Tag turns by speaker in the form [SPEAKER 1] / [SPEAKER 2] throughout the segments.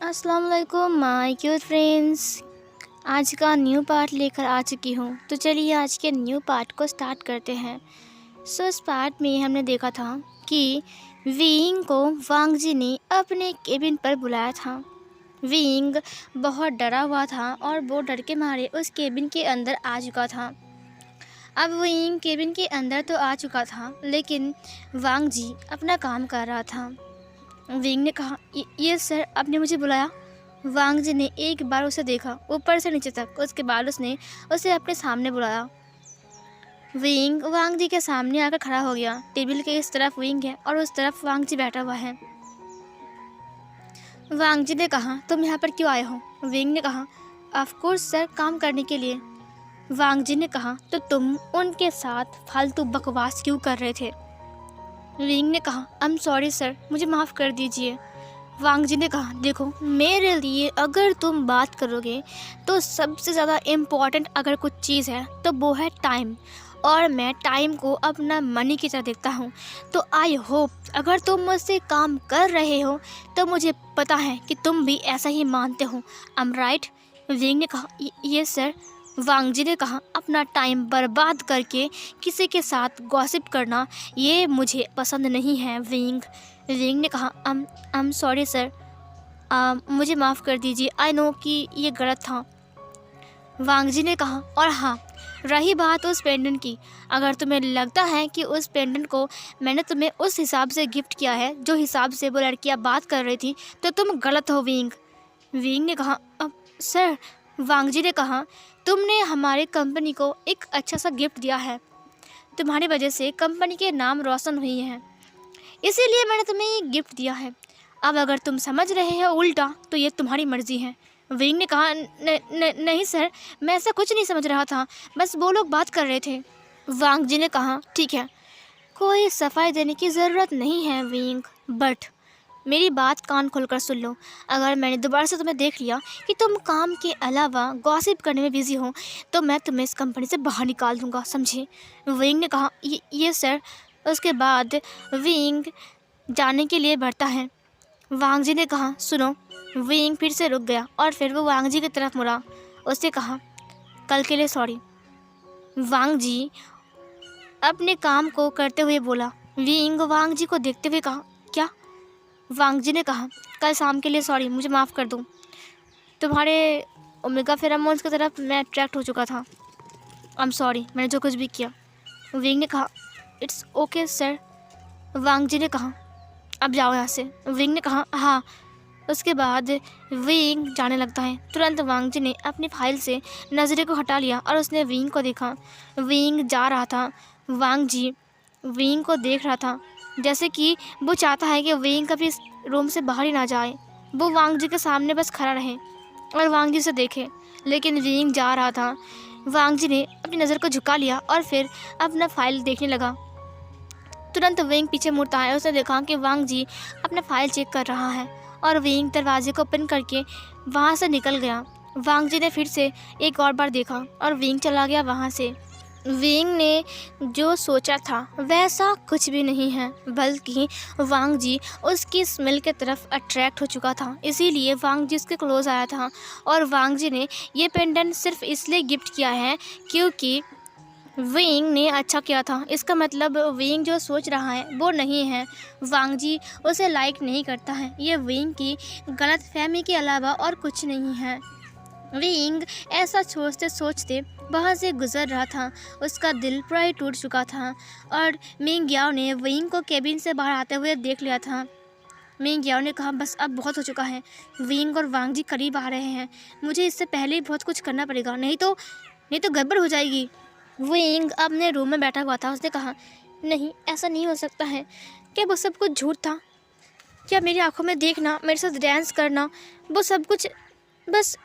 [SPEAKER 1] अस्सलाम वालेकुम my cute friends. आज का न्यू पार्ट लेकर आ चुकी हूँ। तो चलिए आज के न्यू पार्ट को स्टार्ट करते हैं। इस पार्ट में हमने देखा था कि विंग को वांग जी ने अपने केबिन पर बुलाया था। विंग बहुत डरा हुआ था और वो डर के मारे उस केबिन के अंदर आ चुका था। अब विंग केबिन के अंदर तो आ चुका था, लेकिन वांग जी अपना काम कर रहा था। विंग ने कहा, ये सर, आपने मुझे बुलाया। वांग जी ने एक बार उसे देखा, ऊपर से नीचे तक। उसके बाद उसने उसे अपने सामने बुलाया। विंग वांग जी के सामने आकर खड़ा हो गया। टेबल के इस तरफ विंग है और उस तरफ वांग जी बैठा हुआ है। वांग जी ने कहा, तुम यहाँ पर क्यों आए हो? विंग ने कहा, ऑफ कोर्स सर, काम करने के लिए। वांग जी ने कहा, तो तुम उनके साथ फालतू बकवास क्यों कर रहे थे? विंग ने कहा, आई एम सॉरी सर, मुझे माफ़ कर दीजिए। वांग जी ने कहा, देखो, मेरे लिए अगर तुम बात करोगे तो सबसे ज़्यादा इम्पॉर्टेंट अगर कुछ चीज़ है तो वो है टाइम, और मैं टाइम को अपना मनी की तरह देखता हूँ। तो आई होप अगर तुम मुझसे काम कर रहे हो तो मुझे पता है कि तुम भी ऐसा ही मानते हो। I am right? विंग ने कहा, ये सर। वांग जी ने कहा, अपना टाइम बर्बाद करके किसी के साथ गॉसिप करना ये मुझे पसंद नहीं है विंग। विंग ने कहा, आई एम सॉरी सर, मुझे माफ़ कर दीजिए, आई नो कि ये गलत था। वांग जी ने कहा, और हाँ, रही बात उस पेंडेंट की, अगर तुम्हें लगता है कि उस पेंडेंट को मैंने तुम्हें उस हिसाब से गिफ्ट किया है जो हिसाब से वो लड़कियाँ बात कर रही थी, तो तुम गलत हो विंग। विंग ने कहा, अब सर। वांग जी ने कहा, तुमने हमारे कंपनी को एक अच्छा सा गिफ्ट दिया है, तुम्हारी वजह से कंपनी के नाम रोशन हुई है, इसीलिए मैंने तुम्हें ये गिफ्ट दिया है। अब अगर तुम समझ रहे हो उल्टा तो ये तुम्हारी मर्ज़ी है। विंग ने कहा, नहीं सर, मैं ऐसा कुछ नहीं समझ रहा था, बस वो लोग बात कर रहे थे। वांग जी ने कहा, ठीक है, कोई सफाई देने की ज़रूरत नहीं है विंग, बट मेरी बात कान खोलकर सुन लो। अगर मैंने दोबारा से तुम्हें देख लिया कि तुम काम के अलावा गॉसिप करने में बिजी हो तो मैं तुम्हें इस कंपनी से बाहर निकाल दूंगा, समझे? विंग ने कहा, ये सर। उसके बाद विंग जाने के लिए बढ़ता है। वांग जी ने कहा, सुनो। विंग फिर से रुक गया और फिर वो वांग जी की तरफ मुड़ा। उसने कहा, कल के लिए सॉरी। वांग जी अपने काम को करते हुए बोला। विंग वांग जी को देखते हुए कहा, क्या? वांग जी ने कहा, कल शाम के लिए सॉरी, मुझे माफ़ कर दो, तुम्हारे ओमेगा फेरामोन्स की तरफ मैं अट्रैक्ट हो चुका था। आई एम सॉरी, मैंने जो कुछ भी किया। विंग ने कहा, इट्स ओके सर। वांग जी ने कहा, अब जाओ यहाँ से। विंग ने कहा, हाँ। उसके बाद विंग जाने लगता है। तुरंत वांग जी ने अपनी फाइल से नज़रें को हटा लिया और उसने विंग को देखा। विंग जा रहा था। वांग जी विंग को देख रहा था, जैसे कि वो चाहता है कि विंग कभी इस रूम से बाहर ही ना जाए, वो वांग जी के सामने बस खड़ा रहे और वांग जी से देखे। लेकिन विंग जा रहा था। वांग जी ने अपनी नज़र को झुका लिया और फिर अपना फाइल देखने लगा। तुरंत विंग पीछे मुड़ता है। उसने देखा कि वांग जी अपना फाइल चेक कर रहा है और विंग दरवाजे को ओपन करके वहाँ से निकल गया। वांग जी ने फिर से एक और बार देखा और विंग चला गया वहाँ से। विंग ने जो सोचा था वैसा कुछ भी नहीं है, बल्कि वांग जी उसकी स्मेल की तरफ अट्रैक्ट हो चुका था, इसीलिए वांग जी उसके क्लोज आया था। और वांग जी ने ये पेंडेंट सिर्फ इसलिए गिफ्ट किया है क्योंकि विंग ने अच्छा किया था। इसका मतलब विंग जो सोच रहा है वो नहीं है, वांग जी उसे लाइक नहीं करता है। ये विंग की गलतफहमी के अलावा और कुछ नहीं है। विंग ऐसा सोचते सोचते वहाँ से गुजर रहा था। उसका दिल पूरा ही टूट चुका था और मिंग याओ ने विंग को केबिन से बाहर आते हुए देख लिया था। मिंग याओ ने कहा, बस अब बहुत हो चुका है, विंग और वांग जी करीब आ रहे हैं, मुझे इससे पहले ही बहुत कुछ करना पड़ेगा, नहीं तो गड़बड़ हो जाएगी। विंग अपने रूम में बैठा हुआ था। उसने कहा, नहीं, ऐसा नहीं हो सकता है। क्या वो सब कुछ झूठ था? क्या मेरी आंखों में देखना, मेरे साथ डांस करना, वो सब कुछ बस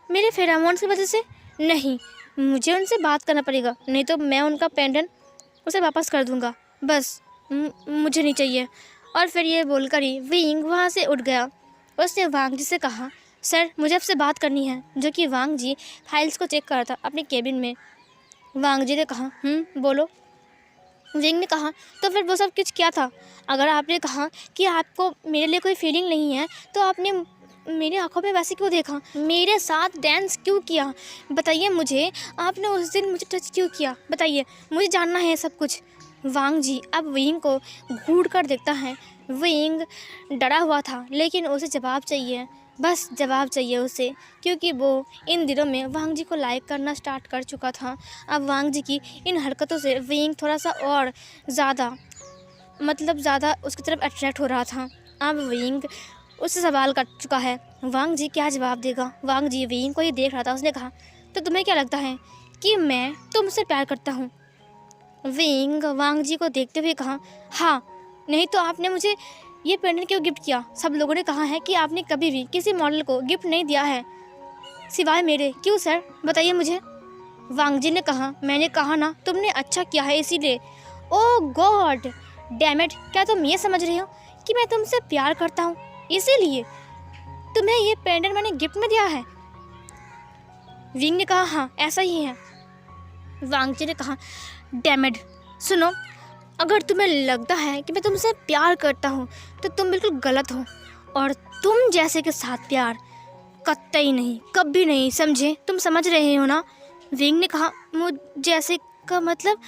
[SPEAKER 1] मेरे फेरामोन्स की वजह से? नहीं, मुझे उनसे बात करना पड़ेगा, नहीं तो मैं उनका पेंडेंट उसे वापस कर दूंगा। बस मुझे नहीं चाहिए। और फिर ये बोलकर ही विंग वहाँ से उठ गया। उसने वांग जी से कहा, सर, मुझे आपसे बात करनी है, जो कि वांग जी फाइल्स को चेक कर रहा था अपने केबिन में। वांग जी ने कहा, बोलो। विंग ने कहा, तो फिर वो सब कुछ क्या था? अगर आपने कहा कि आपको मेरे लिए कोई फीलिंग नहीं है तो आपने मेरी आंखों में वैसे क्यों देखा, मेरे साथ डांस क्यों किया, बताइए मुझे, आपने उस दिन मुझे टच क्यों किया, बताइए, मुझे जानना है सब कुछ। वांग जी अब विंग को घूर कर देखता है। विंग डरा हुआ था, लेकिन उसे जवाब चाहिए, बस जवाब चाहिए उसे, क्योंकि वो इन दिनों में वांग जी को लाइक करना स्टार्ट कर चुका था। अब वांग जी की इन हरकतों से विंग थोड़ा सा और ज़्यादा उसकी तरफ अट्रैक्ट हो रहा था। अब विंग उससे सवाल कर चुका है, वांग जी क्या जवाब देगा। वांग जी विंग को ही देख रहा था। उसने कहा, तो तुम्हें क्या लगता है कि मैं तुमसे प्यार करता हूँ। विंग वांग जी को देखते हुए कहा, हाँ, नहीं तो आपने मुझे ये पेंडेंट क्यों गिफ्ट किया। सब लोगों ने कहा है कि आपने कभी भी किसी मॉडल को गिफ्ट नहीं दिया है सिवाय मेरे, क्यों सर, बताइए मुझे। वांग जी ने कहा, मैंने कहा ना, तुमने अच्छा किया है इसीलिए। ओह गॉड डैम इट, क्या तुम ये समझ रही हो कि मैं तुमसे प्यार करता हूँ, इसीलिए तुम्हें ये पेंडेंट मैंने गिफ्ट में दिया है। विंग ने कहा, हाँ ऐसा ही है। वांग जी ने कहा, डैम इट, सुनो, अगर तुम्हें लगता है कि मैं तुमसे प्यार करता हूँ तो तुम बिल्कुल गलत हो, और तुम जैसे के साथ प्यार कतई नहीं, कभी नहीं, समझे, तुम समझ रहे हो ना। विंग ने कहा, मुझ जैसे का मतलब।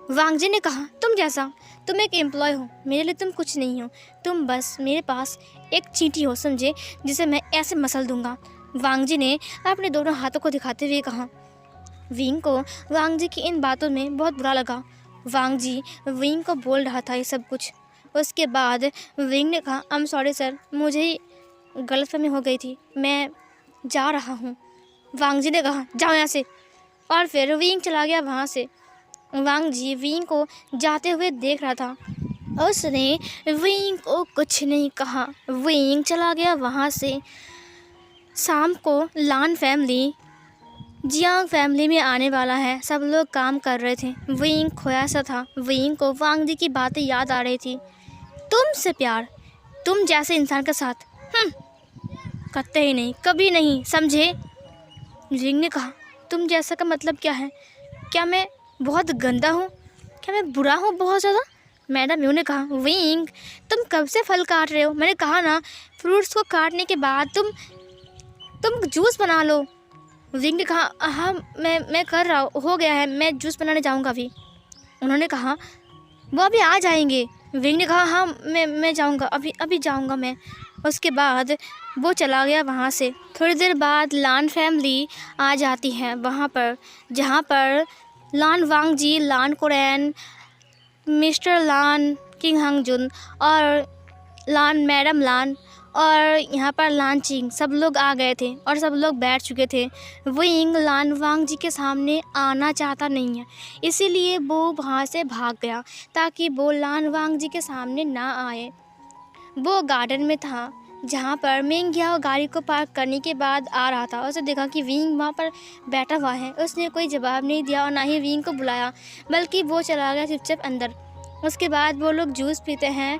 [SPEAKER 1] वांग जी ने कहा, तुम जैसा, तुम एक एम्प्लॉय हो, मेरे लिए तुम कुछ नहीं हो, तुम बस मेरे पास एक चींटी हो, समझे, जिसे मैं ऐसे मसल दूंगा। वांग जी ने अपने दोनों हाथों को दिखाते हुए कहा। विंग को वांग जी की इन बातों में बहुत बुरा लगा। वांग जी विंग को बोल रहा था ये सब कुछ। उसके बाद विंग ने कहा, आई एम सॉरी सर, मुझे गलतफहमी हो गई थी, मैं जा रहा हूँ। वांग जी ने कहा, जाओ यहाँ से, और फिर विंग चला गया वहाँ से। वांग जी विंग को जाते हुए देख रहा था। उसने विंग को कुछ नहीं कहा। विंग चला गया वहाँ से। शाम को लान फैमिली जियांग फैमिली में आने वाला है। सब लोग काम कर रहे थे। विंग खोया सा था। विंग को वांग जी की बातें याद आ रही थी। तुमसे प्यार, तुम जैसे इंसान के साथ करते ही नहीं, कभी नहीं, समझे। विंग ने कहा, तुम जैसा का मतलब क्या है, क्या मैं बहुत गंदा हूँ, क्या मैं बुरा हूँ बहुत ज़्यादा। मैडम यू ने कहा, विंग तुम कब से फल काट रहे हो, मैंने कहा ना, फ्रूट्स को काटने के बाद तुम जूस बना लो। विंग ने कहा, हाँ मैं कर रहा हूँ, हो गया है, मैं जूस बनाने जाऊँगा अभी। उन्होंने कहा, वो अभी आ जाएंगे। विंग ने कहा, हाँ मैं जाऊँगा, अभी जाऊँगा मैं। उसके बाद वो चला गया वहाँ से। थोड़ी देर बाद लान फैमिली आ जाती है वहाँ पर, जहाँ पर लान वांग जी, लान कुरैन, मिस्टर लान, किंग हंगजुन और लान मैडम लान और यहाँ पर लान चिंग सब लोग आ गए थे और सब लोग बैठ चुके थे। विंग लान वांग जी के सामने आना चाहता नहीं है, इसीलिए वो वहाँ से भाग गया ताकि वो लान वांग जी के सामने ना आए। वो गार्डन में था जहाँ पर मिंग याओ गाड़ी को पार्क करने के बाद आ रहा था। उसे देखा कि विंग वहाँ पर बैठा हुआ है। उसने कोई जवाब नहीं दिया और ना ही विंग को बुलाया, बल्कि वो चला गया चुपचाप अंदर। उसके बाद वो लोग जूस पीते हैं।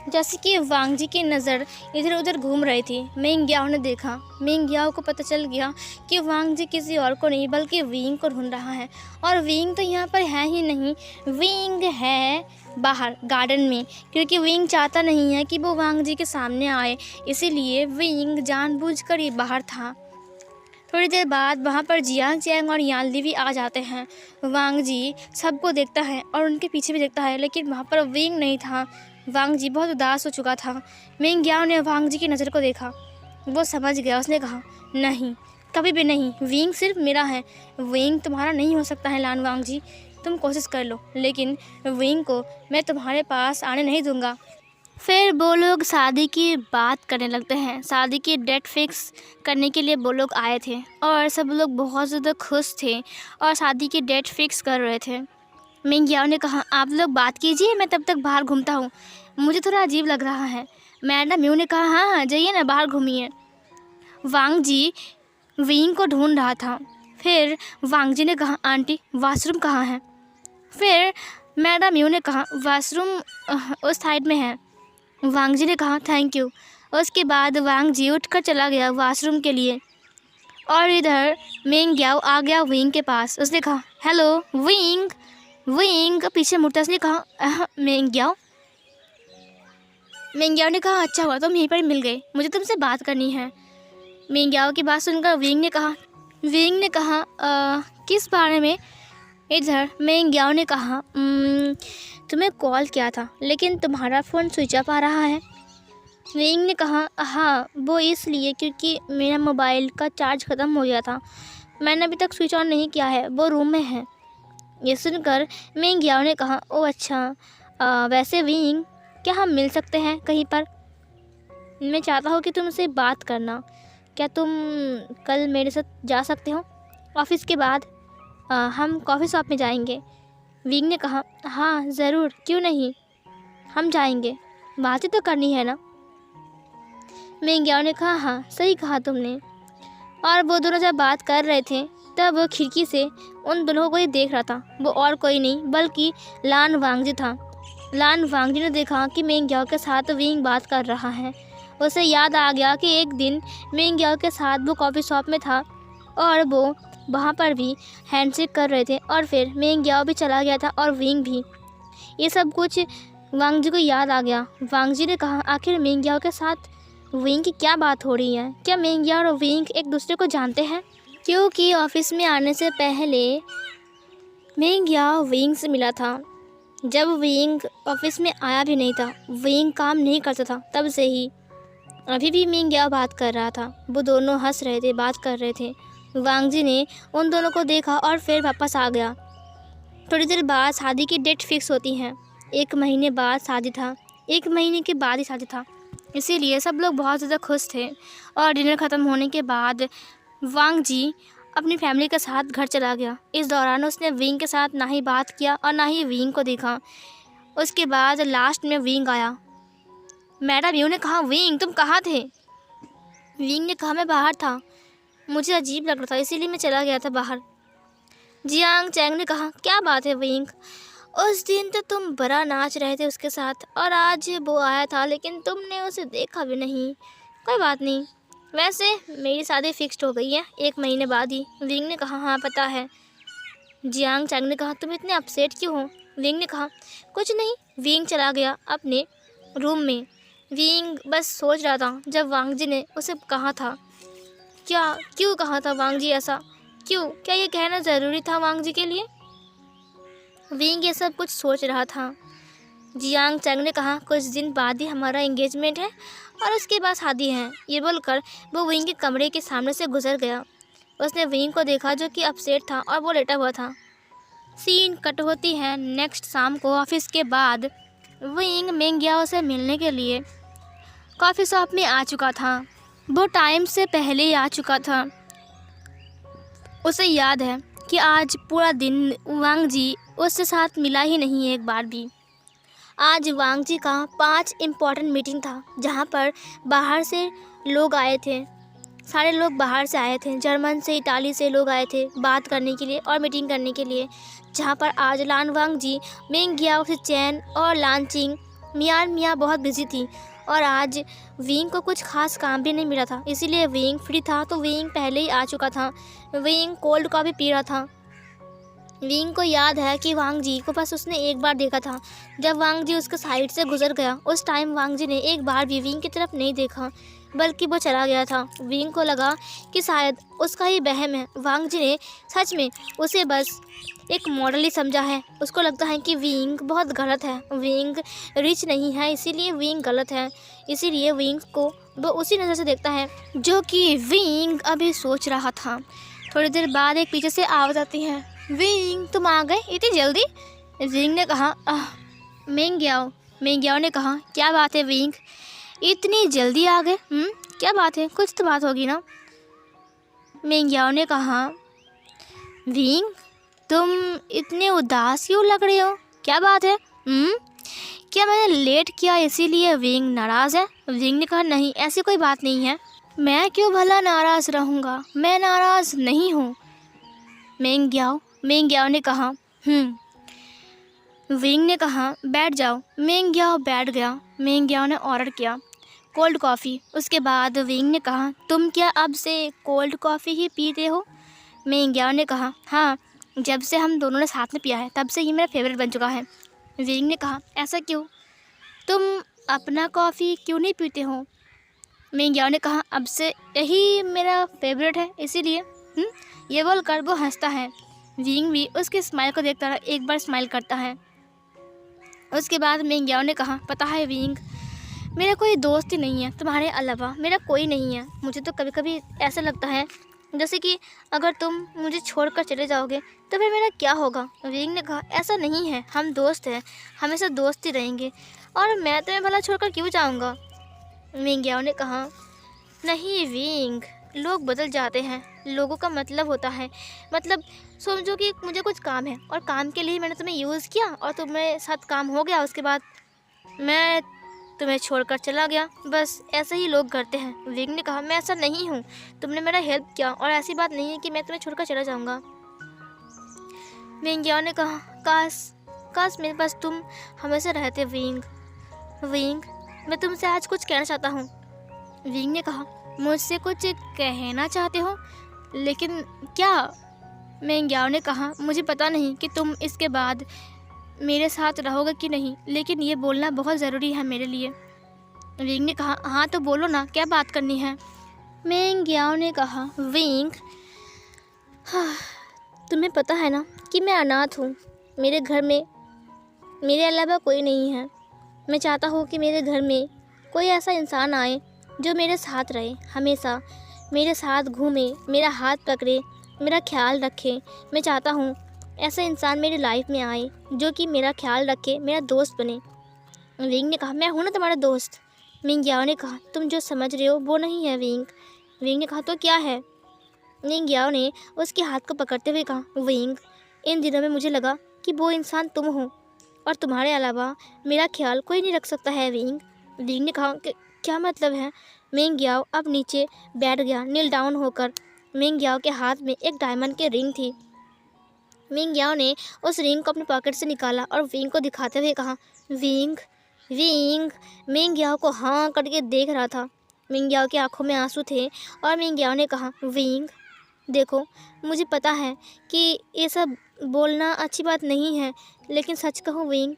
[SPEAKER 1] जैसे कि वांग जी की नज़र इधर उधर घूम रही थी, मिंग याओ ने देखा। मिंग याओ को पता चल गया कि वांग जी किसी और को नहीं बल्कि विंग को ढूंढ रहा है, और विंग तो यहाँ पर है ही नहीं, विंग है बाहर गार्डन में, क्योंकि विंग चाहता नहीं है कि वो वांग जी के सामने आए, इसीलिए विंग जानबूझकर ही बाहर था। थोड़ी देर बाद वहाँ पर जियांग चैंग और यानली भी आ जाते हैं। वांग जी सबको देखता है और उनके पीछे भी देखता है, लेकिन वहाँ पर विंग नहीं था। वांग जी बहुत उदास हो चुका था। मिंग याओ ने वांग जी की नज़र को देखा, वो समझ गया। उसने कहा, नहीं, कभी भी नहीं, विंग सिर्फ मेरा है, विंग तुम्हारा नहीं हो सकता है। लान वांग जी, तुम कोशिश कर लो, लेकिन विंग को मैं तुम्हारे पास आने नहीं दूंगा। फिर वो लोग शादी की बात करने लगते हैं। शादी की डेट फिक्स करने के लिए वो लोग आए थे और सब लोग बहुत ज़्यादा खुश थे और शादी की डेट फिक्स कर रहे थे। मिंग याओ ने कहा, आप लोग बात कीजिए, मैं तब तक बाहर घूमता हूँ, मुझे थोड़ा अजीब लग रहा है। मैडम यू ने कहा, हाँ जाइए ना, बाहर घूमिए। वांग जी विंग को ढूंढ रहा था। फिर वांग जी ने कहा, आंटी वाशरूम कहाँ है। फिर मैडम यू ने कहा, वाशरूम उस साइड में है। वांग जी ने कहा, थैंक यू। उसके बाद वांग जी उठकर चला गया वॉशरूम के लिए, और इधर मिंग याओ आ गया विंग के पास। उसने कहा, हेलो विंग। विंग पीछे मुड़ता, उसने कहा, मिंग याओ। मिंग्याओ ने कहा अच्छा हुआ तुम यहीं पर मिल गए, मुझे तुमसे बात करनी है। मिंग्याओ की बात सुनकर विंग ने कहा किस बारे में? इधर मिंग्याओ ने कहा तुम्हें कॉल किया था लेकिन तुम्हारा फ़ोन स्विच ऑफ आ रहा है। विंग ने कहा हाँ वो इसलिए क्योंकि मेरा मोबाइल का चार्ज ख़त्म हो गया था, मैंने अभी तक स्विच ऑन नहीं किया है, वो रूम में है। ये सुनकर मिंग्याओ ने कहा ओह अच्छा, वैसे विंग क्या हम मिल सकते हैं कहीं पर? मैं चाहता हूँ कि तुमसे बात करना, क्या तुम कल मेरे साथ जा सकते हो? ऑफिस के बाद हम कॉफ़ी शॉप में जाएंगे। विंग ने कहा हाँ ज़रूर, क्यों नहीं, हम जाएंगे, बातें तो करनी है ना। मिंग्याओ ने कहा हाँ सही कहा तुमने। और वो दोनों जब बात कर रहे थे तब वो खिड़की से उन दोनों को ही देख रहा था। वो और कोई नहीं बल्कि लान वांगजी था। लान वांगजी ने देखा कि मिंग्याओ के साथ विंग बात कर रहा है। उसे याद आ गया कि एक दिन मिंग्याओ के साथ वो कॉफ़ी शॉप में था और वो वहाँ पर भी हैंडशेक कर रहे थे और फिर मिंग्याओ भी चला गया था और विंग भी। ये सब कुछ वांगजी को याद आ गया। वांगजी ने कहा आखिर मिंग्याओ के साथ विंग की क्या बात हो रही है? क्या मिंग्याओ और विंग एक दूसरे को जानते हैं? क्योंकि ऑफिस में आने से पहले मिंग्याओ विंग से मिला था। जब विंग ऑफिस में आया भी नहीं था, विंग काम नहीं करता था तब से ही। अभी भी मिंग्याओ बात कर रहा था, वो दोनों हंस रहे थे, बात कर रहे थे। वांगजी ने उन दोनों को देखा और फिर वापस आ गया। थोड़ी देर बाद शादी की डेट फिक्स होती है। 1 महीने बाद शादी था, 1 महीने के बाद ही शादी था, इसीलिए सब लोग बहुत ज़्यादा खुश थे। और डिनर ख़त्म होने के बाद वांगजी अपनी फैमिली के साथ घर चला गया। इस दौरान उसने विंग के साथ ना ही बात किया और ना ही विंग को देखा। उसके बाद लास्ट में विंग आया। मैडम यू ने कहा विंग तुम कहाँ थे? विंग ने कहा मैं बाहर था, मुझे अजीब लग रहा था इसीलिए मैं चला गया था बाहर। जियांग चैंग ने कहा क्या बात है विंग, उस दिन तो तुम बड़ा नाच रहे थे उसके साथ और आज वो आया था लेकिन तुमने उसे देखा भी नहीं। कोई बात नहीं, वैसे मेरी शादी फिक्स्ड हो गई है 1 महीने बाद ही। विंग ने कहा हाँ पता है। जियांग चैंग ने कहा तुम इतने अपसेट क्यों हो? विंग ने कहा कुछ नहीं। विंग चला गया अपने रूम में। विंग बस सोच रहा था जब वांगजी ने उसे कहा था, क्या क्यों कहा था वांगजी ऐसा, क्यों, क्या ये कहना ज़रूरी था वांगजी के लिए? विंग ये सब कुछ सोच रहा था। जियांग चैंग ने कहा कुछ दिन बाद ही हमारा एंगेजमेंट है और उसके बाद शादी है। ये बोलकर वो विंग के कमरे के सामने से गुजर गया। उसने विंग को देखा जो कि अपसेट था और वो लेटा हुआ था। सीन कट होती है नेक्स्ट शाम को। ऑफिस के बाद विंग मिंग्याओ से मिलने के लिए कॉफ़ी शॉप में आ चुका था। वो टाइम से पहले ही आ चुका था। उसे याद है कि आज पूरा दिन वांगजी उसके साथ मिला ही नहीं एक बार भी। आज वांगजी का 5 इम्पॉर्टेंट मीटिंग था जहाँ पर बाहर से लोग आए थे। सारे लोग बाहर से आए थे, जर्मन से, इटाली से लोग आए थे बात करने के लिए और मीटिंग करने के लिए। जहाँ पर आज लान वांगजी, मिंग्याओ से चैन और लानचिंग मियाँ बहुत बिजी थी और आज विंग को कुछ खास काम भी नहीं मिला था, इसीलिए विंग फ्री था तो विंग पहले ही आ चुका था। विंग कोल्ड कॉफ़ी पी रहा था। विंग को याद है कि वांगजी को बस उसने एक बार देखा था जब वांगजी उसके साइड से गुजर गया। उस टाइम वांगजी ने एक बार भी विंग की तरफ नहीं देखा बल्कि वो चला गया था। विंग को लगा कि शायद उसका ही वहम है। वांगजी ने सच में उसे बस एक मॉडल ही समझा है। उसको लगता है कि विंग बहुत गलत है, विंग रिच नहीं है इसीलिए विंग गलत है, इसीलिए विंग को वो उसी नज़र से देखता है जो कि विंग अभी सोच रहा था। थोड़ी देर बाद एक पीछे से आवाज़ आती है, विंग तुम आ गए इतनी जल्दी? विंग ने कहा मिंग्याओ। मिंग्याओ ने कहा क्या बात है विंग, इतनी जल्दी आ गए? क्या बात है, कुछ तो बात होगी ना। मिंग्याओ ने कहा विंग तुम इतने उदास क्यों लग रहे हो, क्या बात है? क्या मैंने लेट किया इसीलिए विंग नाराज़ है? विंग ने कहा नहीं ऐसी कोई बात नहीं है, मैं क्यों भला नाराज़ रहूँगा, मैं नाराज़ नहीं हूँ। मिंग्याओ ने कहा विंग ने कहा बैठ जाओ। मिंग्याओ बैठ गया। मिंग्याओ ने ऑर्डर किया कोल्ड कॉफ़ी। उसके बाद विंग ने कहा तुम क्या अब से कोल्ड कॉफ़ी ही पीते हो? मिंग्याओ ने कहा हाँ, जब से हम दोनों ने साथ में पिया है तब से ये मेरा फेवरेट बन चुका है। विंग ने कहा ऐसा क्यों, तुम अपना कॉफ़ी क्यों नहीं पीते हो? मिंग ने कहा, अब से यही मेरा फेवरेट है, इसीलिए। ये बोलकर वो हंसता है। विंग भी उसके स्माइल को देखता रहा, एक बार स्माइल करता है। उसके बाद मिंग ने कहा, पता है विंग, मेरा कोई दोस्त ही नहीं है, तुम्हारे अलावा मेरा कोई नहीं है। मुझे तो कभी कभी ऐसा लगता है जैसे कि अगर तुम मुझे छोड़कर चले जाओगे तो फिर मेरा क्या होगा। विंग ने कहा, ऐसा नहीं है, हम दोस्त हैं, हमेशा दोस्त ही रहेंगे, और मैं तुम्हें भला छोड़कर क्यों जाऊँगा। मिंग ने कहा, नहीं विंग, लोग बदल जाते हैं, लोगों का मतलब होता है, मतलब समझो कि मुझे कुछ काम है और काम के लिए मैंने तुम्हें यूज़ किया और तुम्हारे साथ काम हो गया, उसके बाद मैं तुम्हें छोड़कर चला गया, बस ऐसे ही लोग करते हैं। विंग ने कहा, मैं ऐसा नहीं हूँ, तुमने मेरा हेल्प किया और ऐसी बात नहीं है कि मैं तुम्हें छोड़कर चला जाऊँगा। मिंग ने कहा, काश मेरे पास तुम हमेशा रहते विंग। विंग, मैं तुमसे आज कुछ कहना चाहता हूँ। विंग ने कहा, मुझसे कुछ कहना चाहते हो, लेकिन क्या? मिंग ने कहा, मुझे पता नहीं कि तुम इसके बाद मेरे साथ रहोगे कि नहीं, लेकिन ये बोलना बहुत ज़रूरी है मेरे लिए। विंग ने कहा, हाँ तो बोलो ना, क्या बात करनी है। मिंग ने कहा, विंग, हाँ, तुम्हें पता है ना कि मैं अनाथ हूँ, मेरे घर में मेरे अलावा कोई नहीं है। मैं चाहता हूँ कि मेरे घर में कोई ऐसा इंसान आए जो मेरे साथ रहे, हमेशा मेरे साथ घूमे, मेरा हाथ पकड़े, मेरा ख्याल रखे। मैं चाहता हूँ ऐसा इंसान मेरी लाइफ में आए जो कि मेरा ख्याल रखे, मेरा दोस्त बने। विंग ने कहा, मैं हूँ ना तुम्हारा दोस्त। मिंग ने कहा, तुम जो समझ रहे हो वो नहीं है विंग। विंग ने कहा, तो क्या है? मिंग ने उसके हाथ को पकड़ते हुए कहा, विंग, इन दिनों में मुझे लगा कि वो इंसान तुम हो और तुम्हारे अलावा मेरा ख्याल कोई नहीं रख सकता है विंग। विंग ने कहा, क्या मतलब है? मिंग अब नीचे बैठ गया, नील डाउन होकर। मिंग के हाथ में एक डायमंड की रिंग थी। मिंग ने उस रिंग को अपने पॉकेट से निकाला और विंग को दिखाते हुए कहा, विंग। विंग मिंग को हाँ करके देख रहा था। मिंग की आंखों में आंसू थे और मिंग ने कहा, विंग देखो, मुझे पता है कि ये सब बोलना अच्छी बात नहीं है, लेकिन सच कहूँ विंग,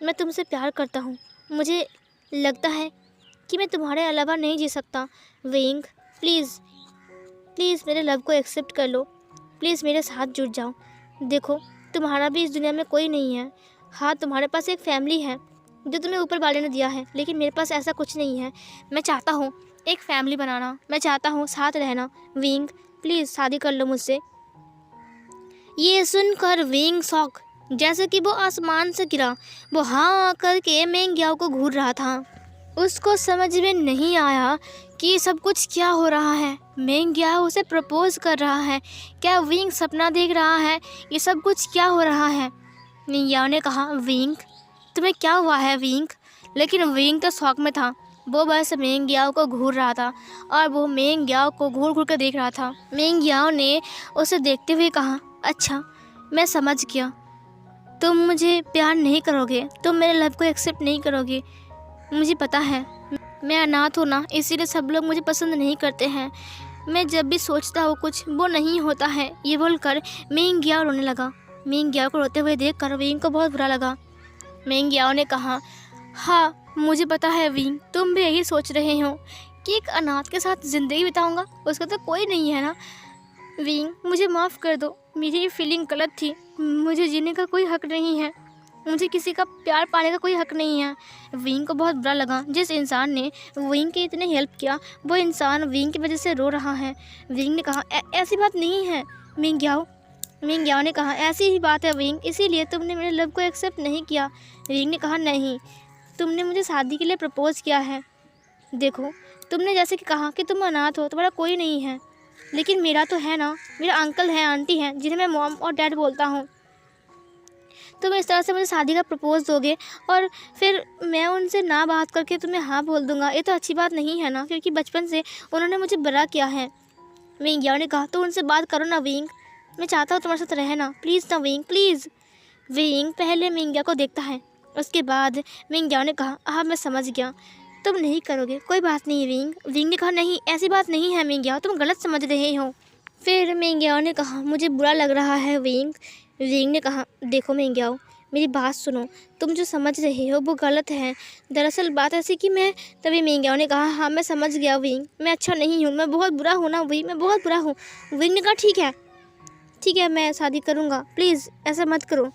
[SPEAKER 1] मैं तुमसे प्यार करता हूँ। मुझे लगता है कि मैं तुम्हारे अलावा नहीं जी सकता। विंग, प्लीज़ प्लीज़ मेरे लव को एक्सेप्ट कर लो, प्लीज़ मेरे साथ जुड़ जाओ। देखो, तुम्हारा भी इस दुनिया में कोई नहीं है। हाँ, तुम्हारे पास एक फैमिली है जो तुम्हें ऊपर वाले ने दिया है, लेकिन मेरे पास ऐसा कुछ नहीं है। मैं चाहता हूँ एक फैमिली बनाना, मैं चाहता हूँ साथ रहना। विंग, प्लीज़ शादी कर लो मुझसे। ये सुनकर विंग शॉक, जैसे कि वो आसमान से गिरा। वो हाँ करके मिंग को घूर रहा था। उसको समझ में नहीं आया कि ये सब कुछ क्या हो रहा है। मिंग उसे प्रपोज कर रहा है, क्या विंग सपना देख रहा है? ये सब कुछ क्या हो रहा है? मिंग ने कहा, विंग तुम्हें क्या हुआ है विंग? लेकिन विंग तो शौक में था, वो बस मिंग को घूर रहा था और वो मिंग को घूर घूर कर देख रहा था। मिंग ने उसे देखते हुए कहा, अच्छा मैं समझ गया, तुम मुझे प्यार नहीं करोगे, तुम मेरे लव को एक्सेप्ट नहीं करोगे। मुझे पता है, मैं अनाथ हूँ ना, इसीलिए सब लोग मुझे पसंद नहीं करते हैं। मैं जब भी सोचता हूँ कुछ, वो नहीं होता है। ये बोलकर मिंग रोने लगा। मिंग को रोते हुए देखकर विंग को बहुत बुरा लगा। मिंग ने कहा, हाँ मुझे पता है विंग, तुम भी यही सोच रहे हो कि एक अनाथ के साथ ज़िंदगी बिताऊंगा, उसका तो कोई नहीं है ना। विंग, मुझे माफ़ कर दो, मेरी ये फीलिंग गलत थी। मुझे जीने का कोई हक नहीं है, मुझे किसी का प्यार पाने का कोई हक नहीं है। विंग को बहुत बुरा लगा, जिस इंसान ने विंग की इतने हेल्प किया वो इंसान विंग की वजह से रो रहा है। विंग ने कहा, ऐसी बात नहीं है मिंग ने कहा, ऐसी ही बात है विंग, इसीलिए तुमने मेरे लव को एक्सेप्ट नहीं किया। विंग ने कहा, नहीं, तुमने मुझे शादी के लिए प्रपोज किया है। देखो, तुमने जैसे कि कहा कि तुम अनाथ हो, तुम्हारा कोई नहीं है, लेकिन मेरा तो है ना, मेरा अंकल है, आंटी है, जिन्हें मैं मॉम और डैड बोलता हूँ। तुम इस तरह से मुझे शादी का प्रपोज दोगे और फिर मैं उनसे ना बात करके तुम्हें हाँ बोल दूंगा, ये तो अच्छी बात नहीं है ना, क्योंकि बचपन से उन्होंने मुझे बड़ा किया है। विंग ने कहा, तो उनसे बात करो ना विंग, मैं चाहता हूँ तुम्हारे साथ रहना, प्लीज़ ना विंग, प्लीज़। विंग पहले मिंग को देखता है, उसके बाद मिंग ने कहा, हाँ मैं समझ गया, तुम नहीं करोगे, कोई बात नहीं विंग। विंग ने कहा, नहीं ऐसी बात नहीं है मिंग, तुम गलत समझ रहे हो। फिर मिंग ने कहा, मुझे बुरा लग रहा है विंग। विंग ने कहा, देखो मिंग, मेरी बात सुनो, तुम जो समझ रहे हो वो गलत है। दरअसल बात ऐसी कि मैं तभी मिंग याओ ने कहा, हाँ मैं समझ गया विंग, मैं अच्छा नहीं हूँ, मैं बहुत बुरा हूँ ना विंग, मैं बहुत बुरा हूँ। विंग ने कहा ठीक है मैं शादी करूँगा, प्लीज़ ऐसा मत करो।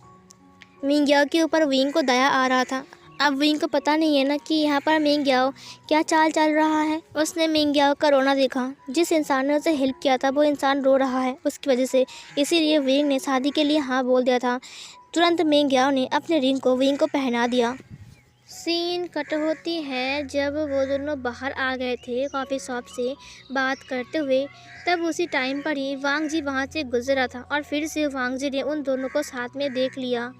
[SPEAKER 1] मिंग याओ के ऊपर विंग को दया आ रहा था। अब विंग को पता नहीं है ना कि यहाँ पर मिंग याओ क्या चाल चल रहा है। उसने मिंग याओ का रोना देखा। जिस इंसान ने उसे हेल्प किया था वो इंसान रो रहा है उसकी वजह से, इसीलिए विंग ने शादी के लिए हाँ बोल दिया था। तुरंत मिंग याओ ने अपने रिंग को विंग को पहना दिया। सीन कट होती है जब वो दोनों बाहर आ गए थे कॉफ़ी शॉप से बात करते हुए। तब उसी टाइम पर ही वांग जी वहाँ से गुजरा था और फिर से वांग जी ने उन दोनों को साथ में देख लिया।